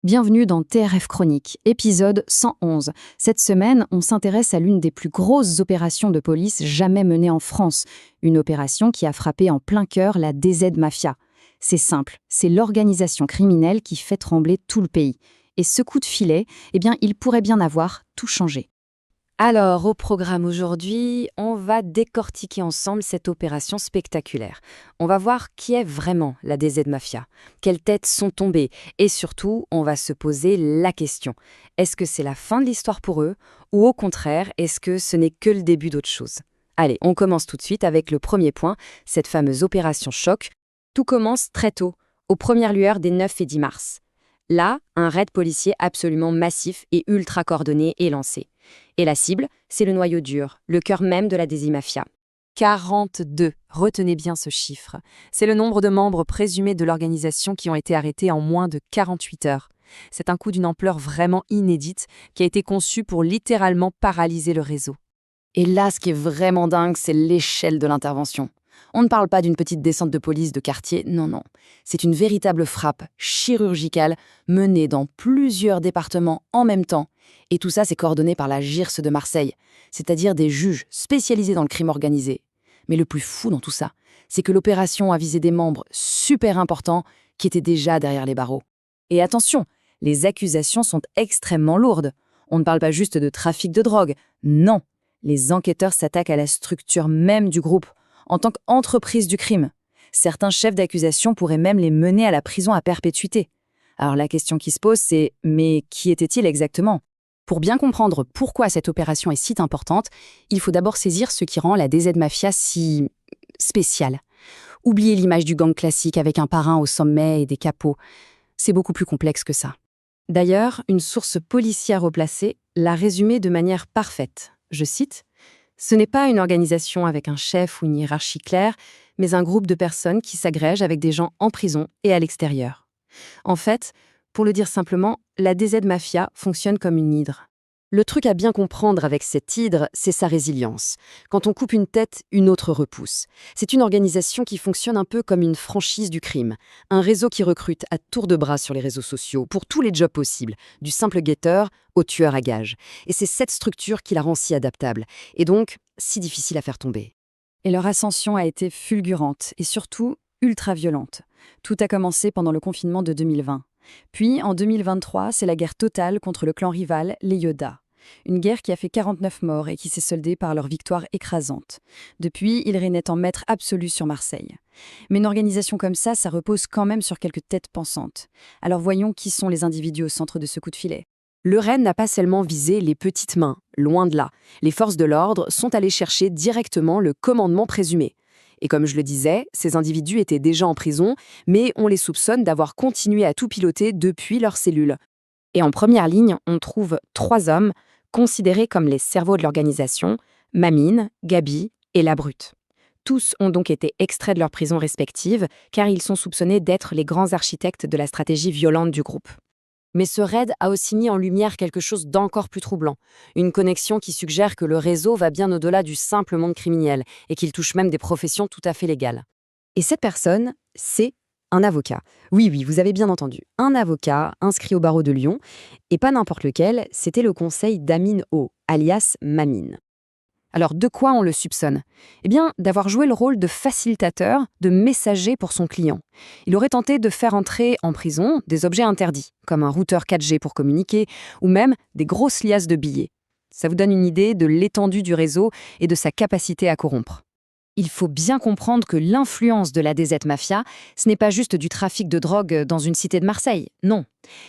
Bienvenue dans TRF Chronique, épisode 111. Cette semaine, on s'intéresse à l'une des plus grosses opérations de police jamais menées en France. Une opération qui a frappé en plein cœur la DZ Mafia. C'est simple, c'est l'organisation criminelle qui fait trembler tout le pays. Et ce coup de filet, il pourrait bien avoir tout changé. Alors, au programme aujourd'hui, on va décortiquer ensemble cette opération spectaculaire. On va voir qui est vraiment la DZ Mafia, quelles têtes sont tombées, et surtout, on va se poser la question. Est-ce que c'est la fin de l'histoire pour eux, ou au contraire, est-ce que ce n'est que le début d'autre chose? Allez, on commence tout de suite avec le premier point, cette fameuse opération choc. Tout commence très tôt, aux premières lueurs des 9 et 10 mars. Là, un raid policier absolument massif et ultra coordonné est lancé. Et la cible, c'est le noyau dur, le cœur même de la Désimafia. 42, retenez bien ce chiffre. C'est le nombre de membres présumés de l'organisation qui ont été arrêtés en moins de 48 heures. C'est un coup d'une ampleur vraiment inédite qui a été conçu pour littéralement paralyser le réseau. Et là, ce qui est vraiment dingue, c'est l'échelle de l'intervention. On ne parle pas d'une petite descente de police de quartier, non. C'est une véritable frappe chirurgicale menée dans plusieurs départements en même temps. Et tout ça, c'est coordonné par la GIRS de Marseille, c'est-à-dire des juges spécialisés dans le crime organisé. Mais le plus fou dans tout ça, c'est que l'opération a visé des membres super importants qui étaient déjà derrière les barreaux. Et attention, les accusations sont extrêmement lourdes. On ne parle pas juste de trafic de drogue, non. Les enquêteurs s'attaquent à la structure même du groupe, en tant qu'entreprise du crime. Certains chefs d'accusation pourraient même les mener à la prison à perpétuité. Alors la question qui se pose, c'est « mais qui était-il exactement ?» Pour bien comprendre pourquoi cette opération est si importante, il faut d'abord saisir ce qui rend la DZ Mafia si spéciale. Oubliez l'image du gang classique avec un parrain au sommet et des capots. C'est beaucoup plus complexe que ça. D'ailleurs, une source policière au placé l'a résumé de manière parfaite. Je cite: « Ce n'est pas une organisation avec un chef ou une hiérarchie claire, mais un groupe de personnes qui s'agrègent avec des gens en prison et à l'extérieur. » En fait, pour le dire simplement, la DZ Mafia fonctionne comme une hydre. Le truc à bien comprendre avec cette hydre, c'est sa résilience. Quand on coupe une tête, une autre repousse. C'est une organisation qui fonctionne un peu comme une franchise du crime. Un réseau qui recrute à tour de bras sur les réseaux sociaux pour tous les jobs possibles, du simple guetteur au tueur à gages. Et c'est cette structure qui la rend si adaptable, et donc si difficile à faire tomber. Et leur ascension a été fulgurante et surtout ultra violente. Tout a commencé pendant le confinement de 2020. Puis, en 2023, c'est la guerre totale contre le clan rival, les Yoda. Une guerre qui a fait 49 morts et qui s'est soldée par leur victoire écrasante. Depuis, ils régnaient en maître absolu sur Marseille. Mais une organisation comme ça repose quand même sur quelques têtes pensantes. Alors voyons qui sont les individus au centre de ce coup de filet. Le raid n'a pas seulement visé les petites mains, loin de là. Les forces de l'ordre sont allées chercher directement le commandement présumé. Et comme je le disais, ces individus étaient déjà en prison, mais on les soupçonne d'avoir continué à tout piloter depuis leur cellule. Et en première ligne, on trouve 3 hommes considérés comme les cerveaux de l'organisation, Mamine, Gabi et La Brute. Tous ont donc été extraits de leurs prisons respectives, car ils sont soupçonnés d'être les grands architectes de la stratégie violente du groupe. Mais ce raid a aussi mis en lumière quelque chose d'encore plus troublant, une connexion qui suggère que le réseau va bien au-delà du simple monde criminel et qu'il touche même des professions tout à fait légales. Et cette personne, c'est un avocat. Oui, vous avez bien entendu, un avocat inscrit au barreau de Lyon, et pas n'importe lequel, c'était le conseil d'Amine O, alias Mamine. Alors, de quoi on le soupçonne? Eh bien, d'avoir joué le rôle de facilitateur, de messager pour son client. Il aurait tenté de faire entrer en prison des objets interdits, comme un routeur 4G pour communiquer, ou même des grosses liasses de billets. Ça vous donne une idée de l'étendue du réseau et de sa capacité à corrompre. Il faut bien comprendre que l'influence de la DZ Mafia, ce n'est pas juste du trafic de drogue dans une cité de Marseille, non.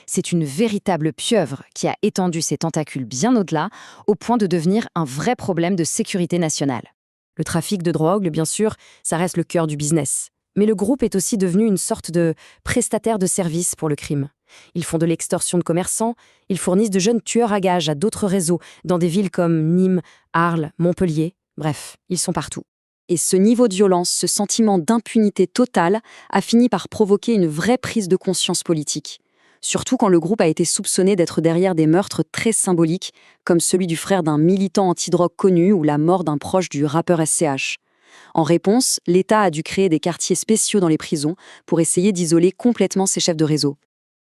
C'est une véritable pieuvre qui a étendu ses tentacules bien au-delà, au point de devenir un vrai problème de sécurité nationale. Le trafic de drogue, bien sûr, ça reste le cœur du business. Mais le groupe est aussi devenu une sorte de prestataire de services pour le crime. Ils font de l'extorsion de commerçants, ils fournissent de jeunes tueurs à gages à d'autres réseaux, dans des villes comme Nîmes, Arles, Montpellier, bref, ils sont partout. Et ce niveau de violence, ce sentiment d'impunité totale, a fini par provoquer une vraie prise de conscience politique. Surtout quand le groupe a été soupçonné d'être derrière des meurtres très symboliques, comme celui du frère d'un militant anti-drogue connu ou la mort d'un proche du rappeur SCH. En réponse, l'État a dû créer des quartiers spéciaux dans les prisons pour essayer d'isoler complètement ces chefs de réseau.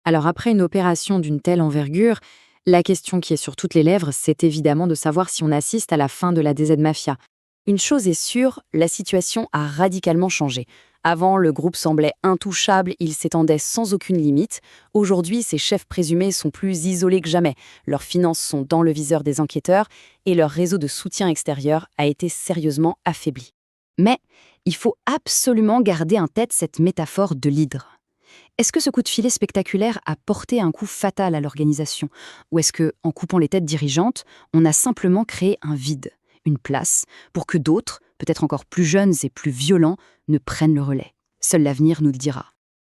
Alors après une opération d'une telle envergure, la question qui est sur toutes les lèvres, c'est évidemment de savoir si on assiste à la fin de la DZ Mafia. Une chose est sûre, la situation a radicalement changé. Avant, le groupe semblait intouchable, il s'étendait sans aucune limite. Aujourd'hui, ses chefs présumés sont plus isolés que jamais. Leurs finances sont dans le viseur des enquêteurs et leur réseau de soutien extérieur a été sérieusement affaibli. Mais il faut absolument garder en tête cette métaphore de l'hydre. Est-ce que ce coup de filet spectaculaire a porté un coup fatal à l'organisation? Ou est-ce que, en coupant les têtes dirigeantes, on a simplement créé un vide, une place, pour que d'autres, peut-être encore plus jeunes et plus violents, ne prennent le relais? Seul l'avenir nous le dira.